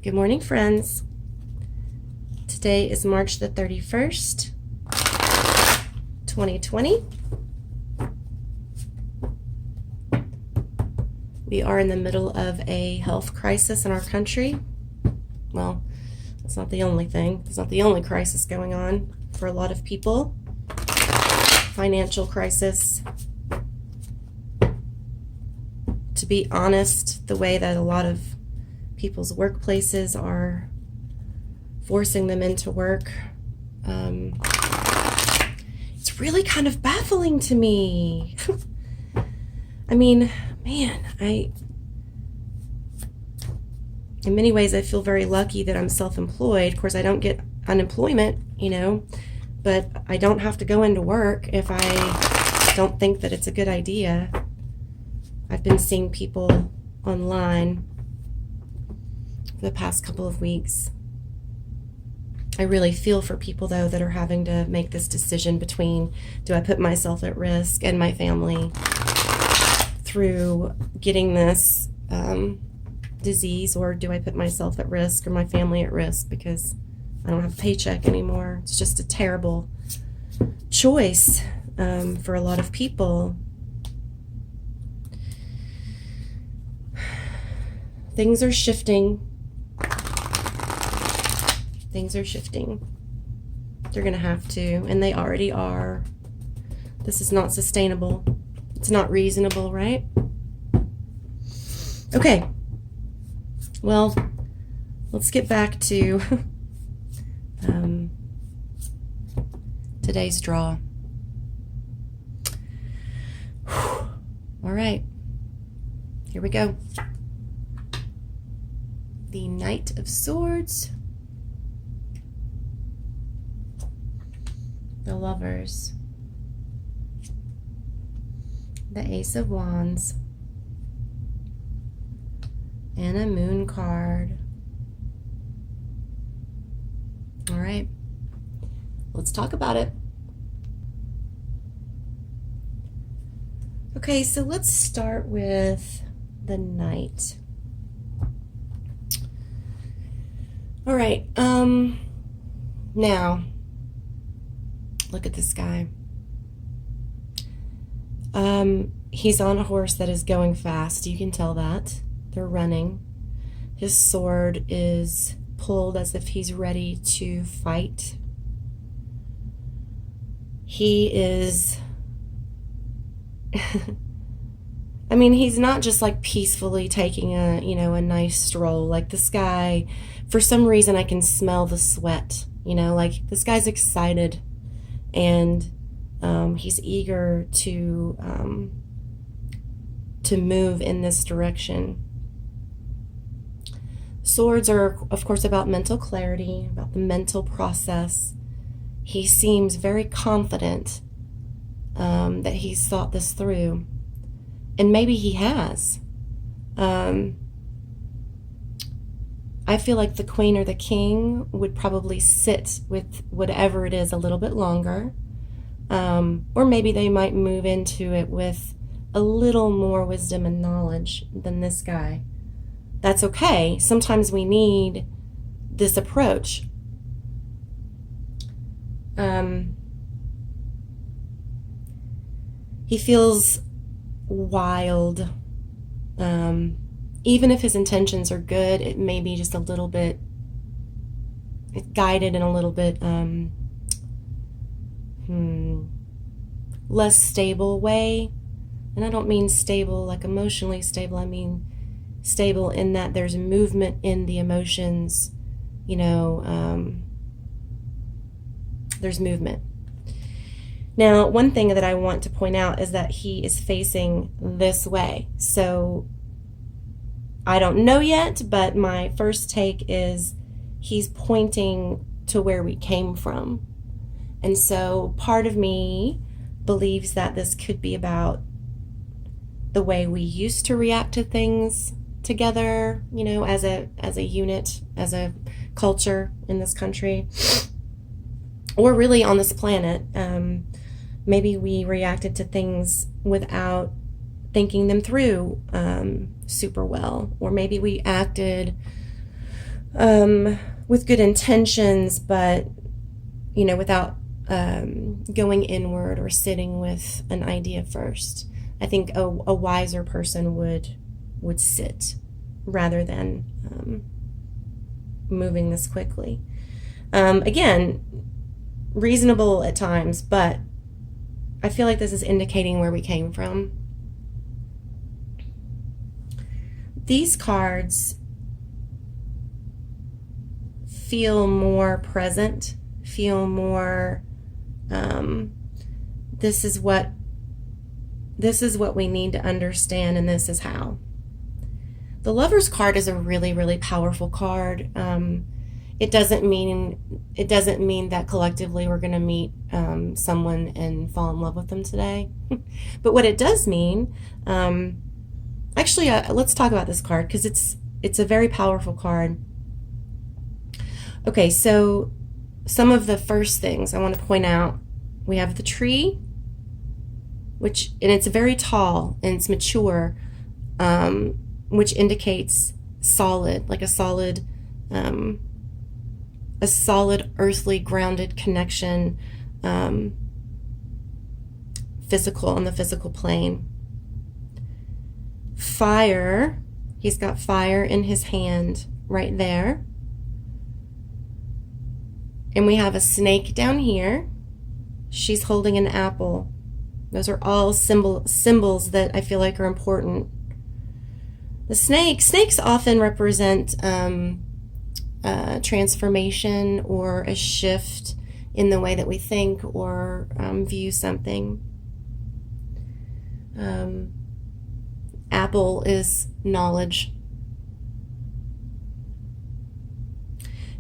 Good morning, friends. Today is March the 31st, 2020. We are in the middle of a health crisis in our country. Well, that's not the only thing. It's not the only crisis going on for a lot of people. Financial crisis. To be honest, the way that a lot of people's workplaces are forcing them into work, it's really kind of baffling to me. I mean, man, in many ways I feel very lucky that I'm self-employed. Of course, I don't get unemployment, but I don't have to go into work if I don't think that it's a good idea. I've been seeing people online for the past couple of weeks. I really feel for people, though, that are having to make this decision between, do I put myself at risk and my family through getting this disease, or do I put myself at risk or my family at risk because I don't have a paycheck anymore? It's just a terrible choice for a lot of people. Things are shifting. Things are shifting. They're going to have to, and they already are. This is not sustainable. It's not reasonable, right? Okay. Well, let's get back to today's draw. All right. Here we go. The Knight of Swords. The Lovers. The Ace of Wands. And a Moon card. All right. Let's talk about it. Okay, so let's start with the Knight. All right, now, look at this guy. He's on a horse that is going fast. You can tell that. They're running. His sword is pulled as if he's ready to fight. He is... I mean, he's not just like peacefully taking a nice stroll. Like, this guy, for some reason I can smell the sweat, like this guy's excited, and he's eager to move in this direction. Swords are, of course, about mental clarity, about the mental process. He seems very confident that he's thought this through. And maybe he has. I feel like the Queen or the King would probably sit with whatever it is a little bit longer. Or maybe they might move into it with a little more wisdom and knowledge than this guy. That's okay. Sometimes we need this approach. He feels wild. Even if his intentions are good, it may be just a little bit guided in a little bit less stable way. And I don't mean stable like emotionally stable. I mean stable in that there's movement in the emotions. There's movement. Now, one thing that I want to point out is that he is facing this way. So I don't know yet, but my first take is he's pointing to where we came from. And so part of me believes that this could be about the way we used to react to things together, as a unit, as a culture in this country, or really on this planet. Maybe we reacted to things without thinking them through super well, or maybe we acted with good intentions, but, without going inward or sitting with an idea first. I think a wiser person would sit rather than moving this quickly. Again, reasonable at times, but I feel like this is indicating where we came from. These cards feel more present, feel more, this is what we need to understand, and this is how. The Lover's card is a really, really powerful card. It doesn't mean that collectively we're going to meet someone and fall in love with them today. But what it does mean, actually, let's talk about this card because it's a very powerful card. Okay, so some of the first things I want to point out, we have the tree, and it's very tall and it's mature, which indicates solid, like a solid earthly grounded connection, physical, on the physical plane. Fire, he's got fire in his hand right there. And we have a snake down here. She's holding an apple. Those are all symbols that I feel like are important. The snakes often represent transformation or a shift in the way that we think or view something. Apple is knowledge.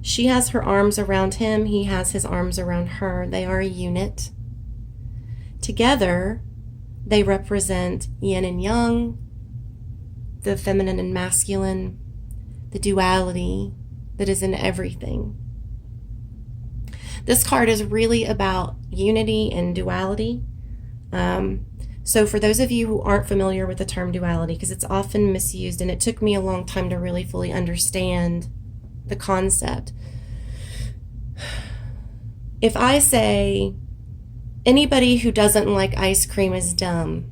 She has her arms around him. He has his arms around her. They are a unit. Together, they represent yin and yang, the feminine and masculine, the duality that is in everything. This card is really about unity and duality. So for those of you who aren't familiar with the term duality, because it's often misused, and it took me a long time to really fully understand the concept. If I say anybody who doesn't like ice cream is dumb,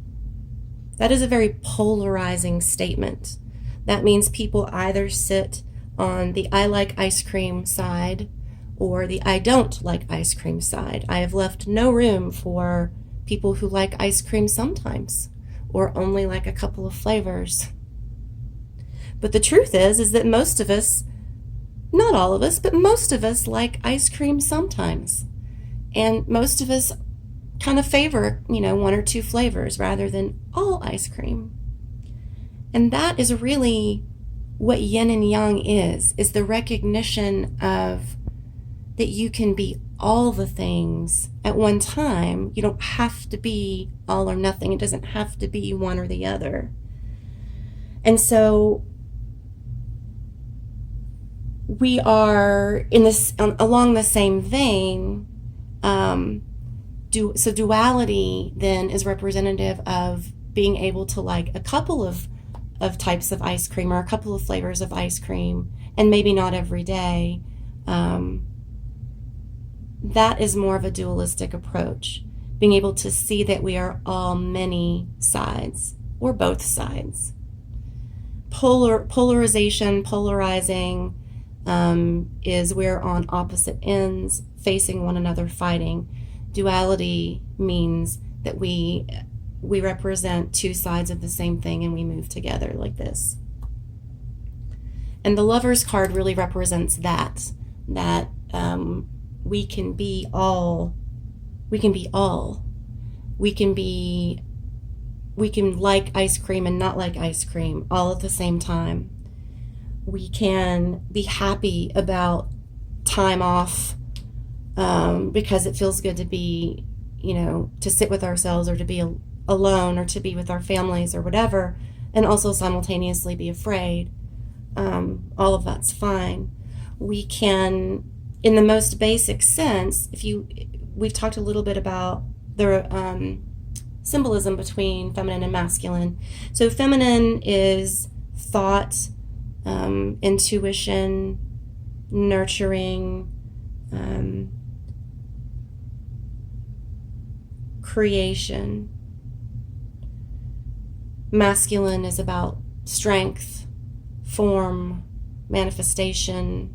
that is a very polarizing statement. That means people either sit on the I like ice cream side or the I don't like ice cream side. I have left no room for people who like ice cream sometimes or only like a couple of flavors. But the truth is that most of us, not all of us, but most of us like ice cream sometimes. And most of us kind of favor, one or two flavors rather than all ice cream. And that is really what yin and yang is the recognition of that you can be all the things at one time. You don't have to be all or nothing. It doesn't have to be one or the other. And so we are in this along the same vein. So duality then is representative of being able to like a couple of types of ice cream or a couple of flavors of ice cream, and maybe not every day. That is more of a dualistic approach, being able to see that we are all many sides or both sides. Polarization, polarizing, is we're on opposite ends, facing one another, fighting. Duality means that we represent two sides of the same thing and we move together like this. And the Lover's card really represents that we can be all. We can like ice cream and not like ice cream all at the same time. We can be happy about time off because it feels good to be, to sit with ourselves or to be alone or to be with our families or whatever, and also simultaneously be afraid. All of that's fine. We can, in the most basic sense, we've talked a little bit about the symbolism between feminine and masculine. So feminine is thought, intuition, nurturing, creation. Masculine is about strength, form, manifestation.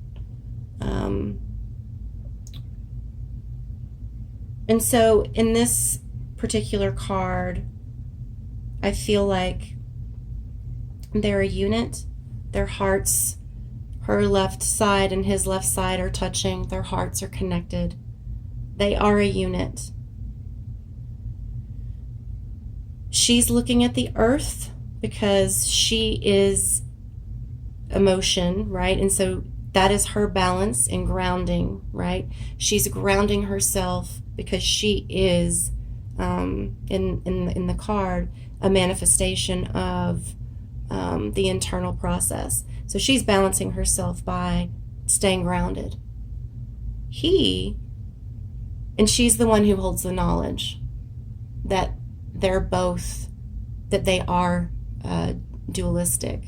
And so in this particular card, I feel like they're a unit. Their hearts, her left side and his left side are touching. Their hearts are connected. They are a unit. She's looking at the earth because she is emotion, right? And so that is her balance and grounding, right? She's grounding herself because she is, in the card, a manifestation of the internal process. So she's balancing herself by staying grounded. And she's the one who holds the knowledge that they're both, that they are dualistic.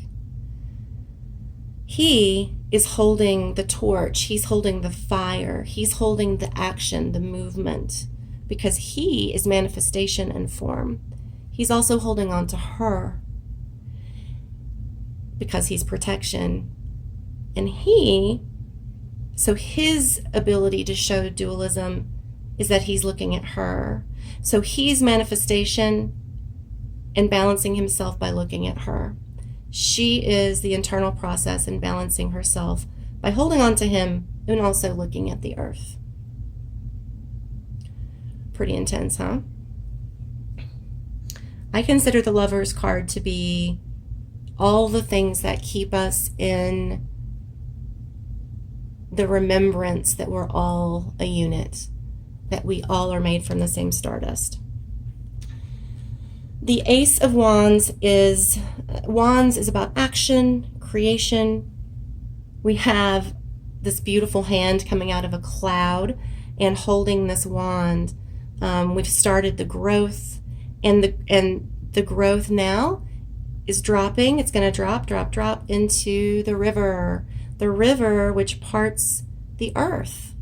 He is holding the torch. He's holding the fire. He's holding the action, the movement, because he is manifestation and form. He's also holding on to her because he's protection. And so his ability to show dualism is that he's looking at her. So he's manifestation and balancing himself by looking at her. She is the internal process and balancing herself by holding on to him and also looking at the earth. Pretty intense, huh? I consider the Lover's card to be all the things that keep us in the remembrance that we're all a unit, that we all are made from the same stardust. The Ace of Wands is about action, creation. We have this beautiful hand coming out of a cloud and holding this wand. We've started the growth, and the growth now is dropping. It's going to drop into the river which parts the earth.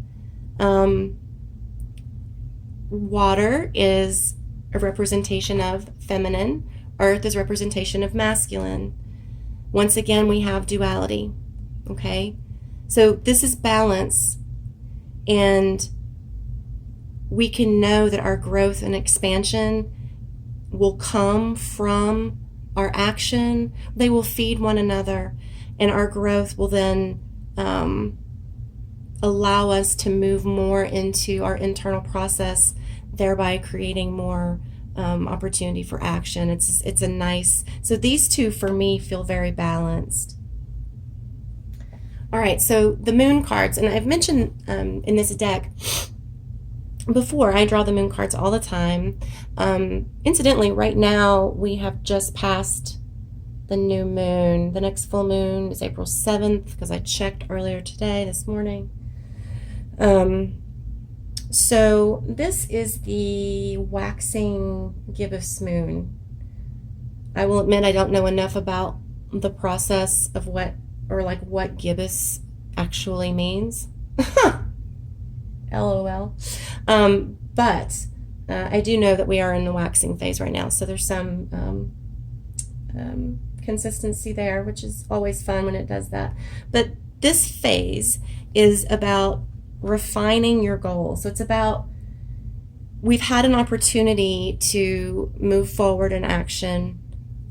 Water is a representation of feminine. Earth is representation of masculine. Once again, we have duality. Okay? So this is balance, and we can know that our growth and expansion will come from our action. They will feed one another, and our growth will then allow us to move more into our internal process, thereby creating more opportunity for action. It's a nice, so these two for me feel very balanced. All right, so the moon cards, and I've mentioned in this deck before, I draw the moon cards all the time. Incidentally, right now we have just passed the new moon. The next full moon is April 7th, because I checked earlier today, this morning. So this is the waxing gibbous moon. I will admit I don't know enough about the process of what gibbous actually means. LOL. But I do know that we are in the waxing phase right now, so there's some consistency there, which is always fun when it does that. But this phase is about refining your goals. So it's about, we've had an opportunity to move forward in action,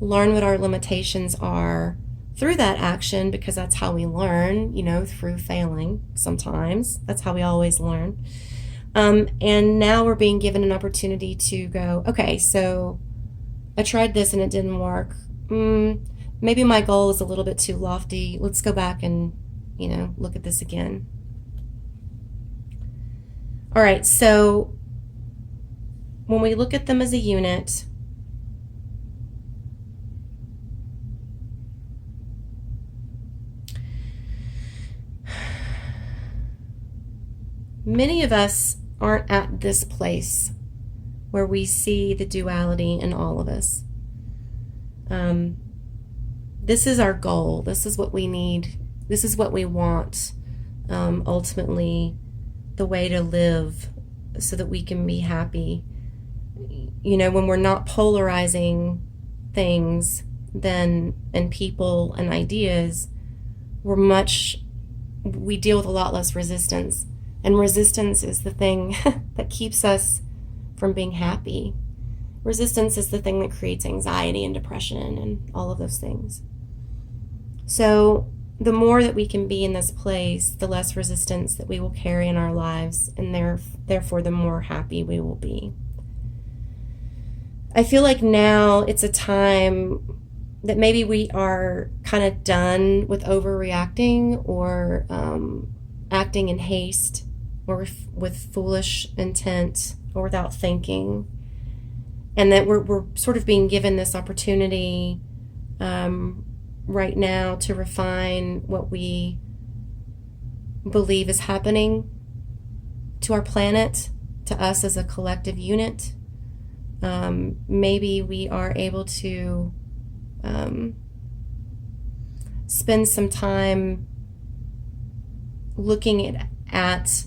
learn what our limitations are through that action, because that's how we learn, through failing sometimes. That's how we always learn. And now we're being given an opportunity to go, okay, so I tried this and it didn't work. Maybe my goal is a little bit too lofty. Let's go back and, look at this again. All right, so when we look at them as a unit, many of us aren't at this place where we see the duality in all of us. This is our goal. This is what we need. This is what we want. ultimately the way to live so that we can be happy. When we're not polarizing things then and people and ideas, we deal with a lot less resistance. And resistance is the thing that keeps us from being happy. Resistance is the thing that creates anxiety and depression and all of those things. So the more that we can be in this place, the less resistance that we will carry in our lives, and therefore the more happy we will be. I feel like now it's a time that maybe we are kind of done with overreacting or acting in haste or with foolish intent or without thinking, and that we're sort of being given this opportunity right now to refine what we believe is happening to our planet, to us as a collective unit. Maybe we are able to spend some time looking at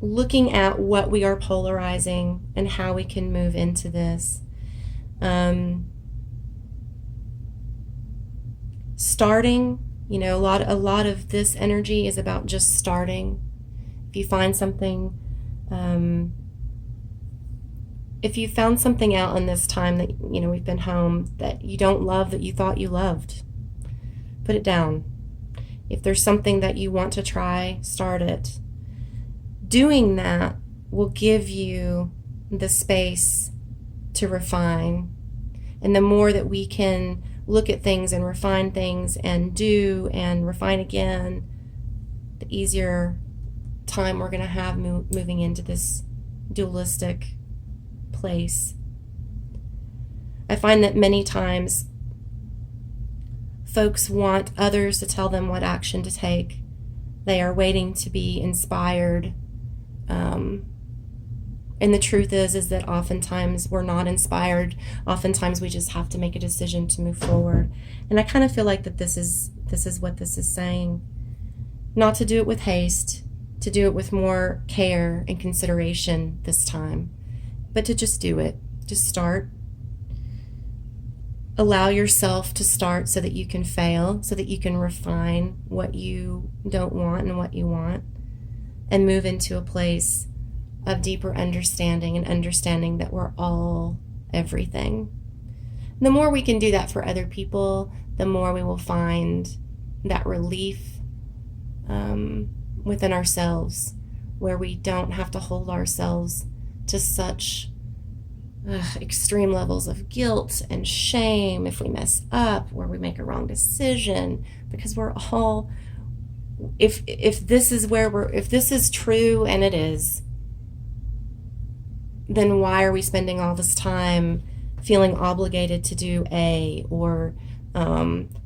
what we are polarizing and how we can move into this. Starting, a lot of this energy is about just starting. If you find something, if you found something out in this time that, we've been home that you don't love that you thought you loved, put it down. If there's something that you want to try, start it. Doing that will give you the space to refine. And the more that we can look at things and refine things and do and refine again, the easier time we're going to have moving into this dualistic place. I find that many times folks want others to tell them what action to take. They are waiting to be inspired. And the truth is that oftentimes we're not inspired. Oftentimes we just have to make a decision to move forward. And I kind of feel like that this is what this is saying. Not to do it with haste, to do it with more care and consideration this time, but to just do it. Just start. Allow yourself to start so that you can fail, so that you can refine what you don't want and what you want, and move into a place of deeper understanding and understanding that we're all everything. The more we can do that for other people, the more we will find that relief within ourselves, where we don't have to hold ourselves to such extreme levels of guilt and shame if we mess up or we make a wrong decision, because we're all, if this is true, and it is, then why are we spending all this time feeling obligated to do A, or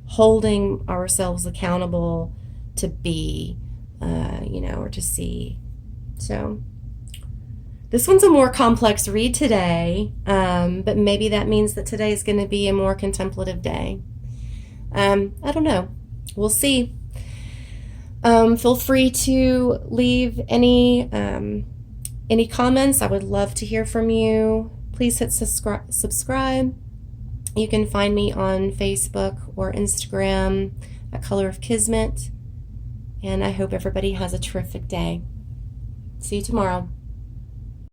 holding ourselves accountable to B, or to C? So this one's a more complex read today, but maybe that means that today is going to be a more contemplative day. I don't know. We'll see. Feel free to leave any comments. I would love to hear from you. Please hit subscribe. You can find me on Facebook or Instagram at Color of Kismet. And I hope everybody has a terrific day. See you tomorrow.